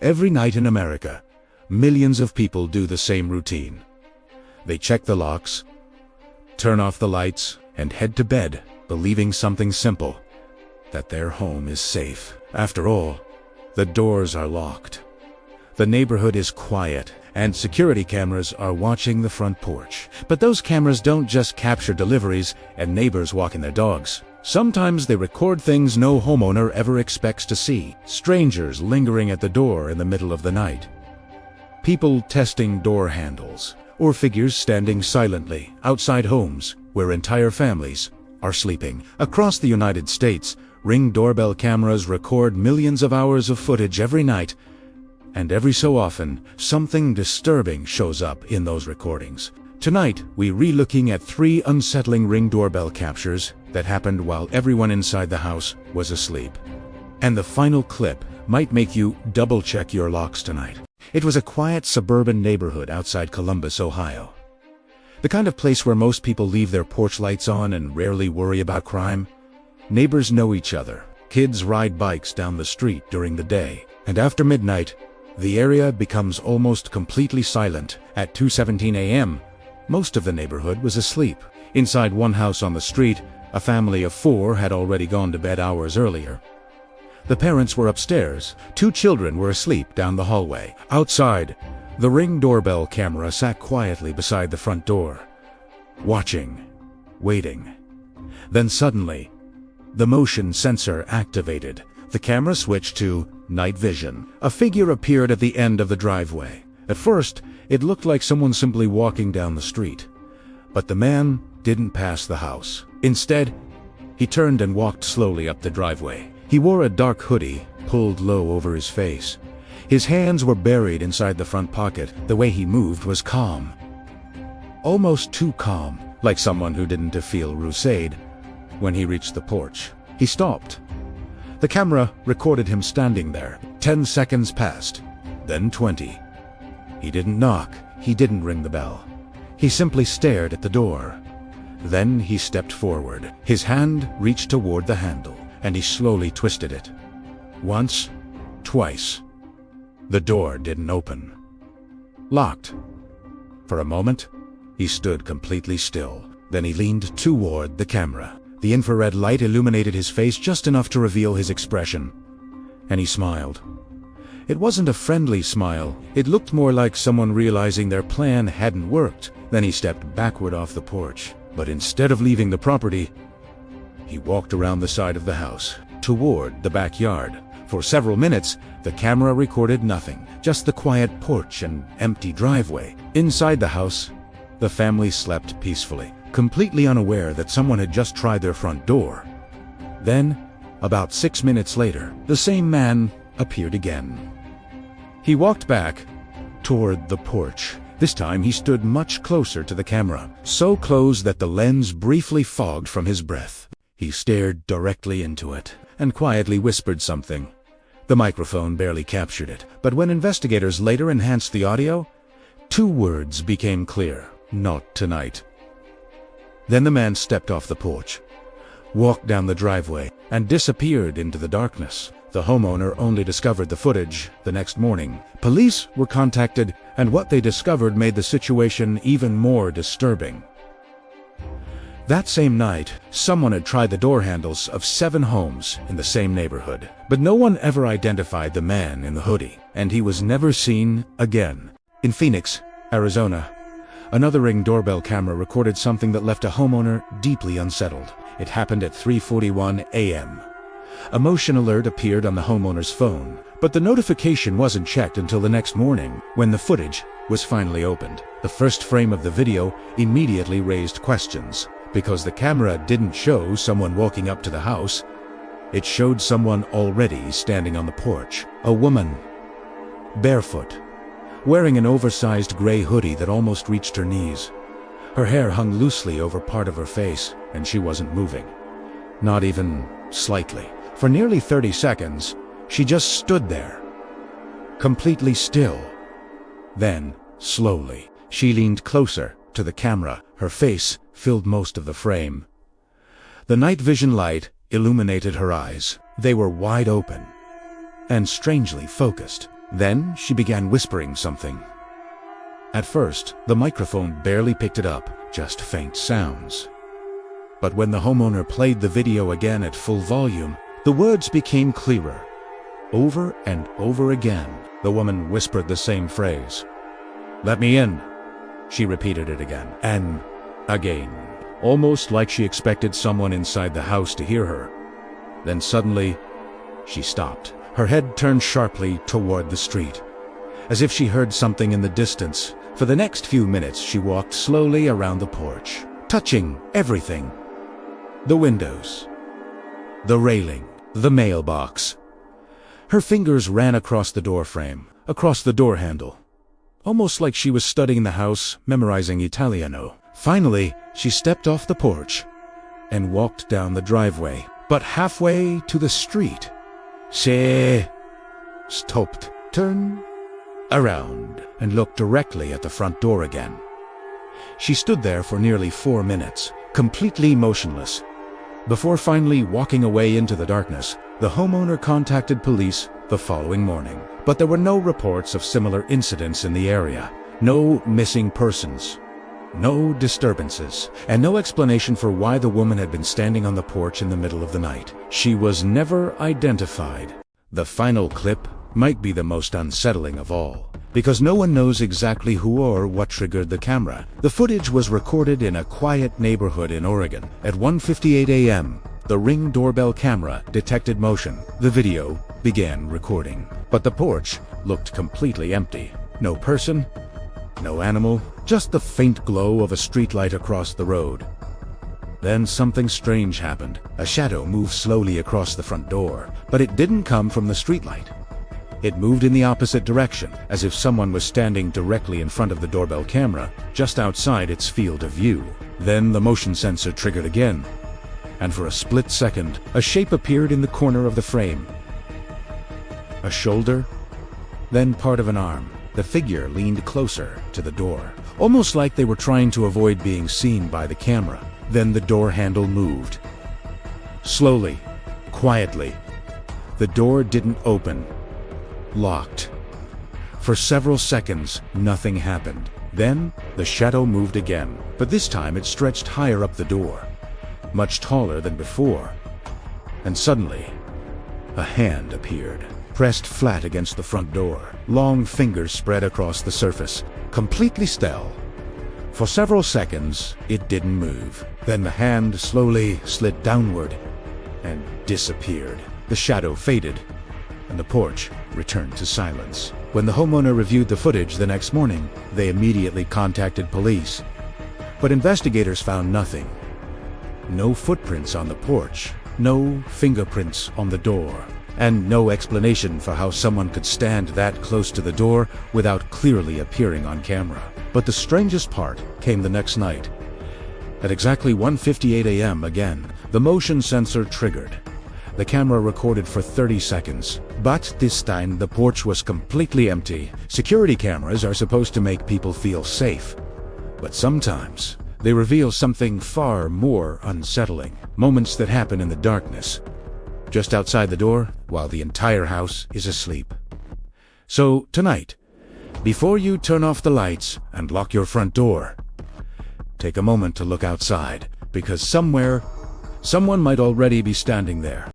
Every night in America, millions of people do the same routine. They check the locks, turn off the lights, and head to bed, believing something simple, that their home is safe. After all, the doors are locked. The neighborhood is quiet, and security cameras are watching the front porch. But those cameras don't just capture deliveries and neighbors walking their dogs. Sometimes they record things no homeowner ever expects to see. Strangers lingering at the door in the middle of the night. People testing door handles, or figures standing silently outside homes where entire families are sleeping. Across the United States, Ring doorbell cameras record millions of hours of footage every night, and every so often, something disturbing shows up in those recordings. Tonight, we're re-looking at 3 unsettling Ring doorbell captures that happened while everyone inside the house was asleep. And the final clip might make you double-check your locks tonight. It was a quiet suburban neighborhood outside Columbus, Ohio. The kind of place where most people leave their porch lights on and rarely worry about crime. Neighbors know each other. Kids ride bikes down the street during the day. And after midnight, the area becomes almost completely silent. At 2:17 a.m., most of the neighborhood was asleep. Inside one house on the street, a family of 4 had already gone to bed hours earlier. The parents were upstairs. 2 children were asleep down the hallway. Outside, the Ring doorbell camera sat quietly beside the front door, watching, waiting. Then suddenly, the motion sensor activated. The camera switched to night vision. A figure appeared at the end of the driveway. At first, it looked like someone simply walking down the street. But the man didn't pass the house. Instead, he turned and walked slowly up the driveway. He wore a dark hoodie, pulled low over his face. His hands were buried inside the front pocket. The way he moved was calm. Almost too calm, like someone who didn't feel rusade. When he reached the porch, he stopped. The camera recorded him standing there. 10 seconds passed, then 20. He didn't knock, he didn't ring the bell. He simply stared at the door. Then he stepped forward. His hand reached toward the handle, and he slowly twisted it. Once, twice. The door didn't open. Locked. For a moment, he stood completely still. Then he leaned toward the camera. The infrared light illuminated his face just enough to reveal his expression. And he smiled. It wasn't a friendly smile. It looked more like someone realizing their plan hadn't worked. Then he stepped backward off the porch. But instead of leaving the property, he walked around the side of the house, toward the backyard. For several minutes, the camera recorded nothing, just the quiet porch and empty driveway. Inside the house, the family slept peacefully, completely unaware that someone had just tried their front door. Then, about 6 minutes later, the same man appeared again. He walked back toward the porch. This time he stood much closer to the camera, so close that the lens briefly fogged from his breath. He stared directly into it and quietly whispered something. The microphone barely captured it, but when investigators later enhanced the audio, 2 words became clear: "Not tonight." Then the man stepped off the porch, walked down the driveway, and disappeared into the darkness. The homeowner only discovered the footage the next morning. Police were contacted, and what they discovered made the situation even more disturbing. That same night, someone had tried the door handles of 7 homes in the same neighborhood. But no one ever identified the man in the hoodie, and he was never seen again. In Phoenix, Arizona, another Ring doorbell camera recorded something that left a homeowner deeply unsettled. It happened at 3:41 a.m. A motion alert appeared on the homeowner's phone, but the notification wasn't checked until the next morning, when the footage was finally opened. The first frame of the video immediately raised questions, because the camera didn't show someone walking up to the house. It showed someone already standing on the porch. A woman, barefoot, wearing an oversized gray hoodie that almost reached her knees. Her hair hung loosely over part of her face, and she wasn't moving. Not even slightly. For nearly 30 seconds, she just stood there, completely still. Then, slowly, she leaned closer to the camera. Her face filled most of the frame. The night vision light illuminated her eyes. They were wide open and strangely focused. Then she began whispering something. At first, the microphone barely picked it up, just faint sounds. But when the homeowner played the video again at full volume, the words became clearer. Over and over again, the woman whispered the same phrase. "Let me in." She repeated it again and again, almost like she expected someone inside the house to hear her. Then suddenly, she stopped. Her head turned sharply toward the street, as if she heard something in the distance. For the next few minutes, she walked slowly around the porch, touching everything. The windows, the railing, the mailbox. Her fingers ran across the door frame, across the door handle, almost like she was studying the house, memorizing Italiano. Finally, she stepped off the porch and walked down the driveway. But halfway to the street, she stopped, turned around, and looked directly at the front door again. She stood there for nearly 4 minutes, completely motionless. Before finally walking away into the darkness, the homeowner contacted police the following morning. But there were no reports of similar incidents in the area. No missing persons, no disturbances, and no explanation for why the woman had been standing on the porch in the middle of the night. She was never identified. The final clip might be the most unsettling of all, because no one knows exactly who or what triggered the camera. The footage was recorded in a quiet neighborhood in Oregon. At 1:58 a.m., the Ring doorbell camera detected motion. The video began recording, but the porch looked completely empty. No person, no animal, just the faint glow of a streetlight across the road. Then something strange happened. A shadow moved slowly across the front door, but it didn't come from the streetlight. It moved in the opposite direction, as if someone was standing directly in front of the doorbell camera, just outside its field of view. Then the motion sensor triggered again, and for a split second, a shape appeared in the corner of the frame. A shoulder, then part of an arm. The figure leaned closer to the door, almost like they were trying to avoid being seen by the camera. Then the door handle moved. Slowly, quietly. The door didn't open. Locked. For several seconds, nothing happened. Then, the shadow moved again, but this time it stretched higher up the door, much taller than before. And suddenly, a hand appeared, pressed flat against the front door. Long fingers spread across the surface, completely still. For several seconds, it didn't move. Then the hand slowly slid downward and disappeared. The shadow faded, and the porch returned to silence. When the homeowner reviewed the footage the next morning, they immediately contacted police. But investigators found nothing. No footprints on the porch, no fingerprints on the door, and no explanation for how someone could stand that close to the door without clearly appearing on camera. But the strangest part came the next night. At exactly 1:58 a.m. again, the motion sensor triggered. The camera recorded for 30 seconds, but this time the porch was completely empty. Security cameras are supposed to make people feel safe, but sometimes they reveal something far more unsettling. Moments that happen in the darkness, just outside the door, while the entire house is asleep. So tonight, before you turn off the lights and lock your front door, take a moment to look outside, because somewhere, someone might already be standing there.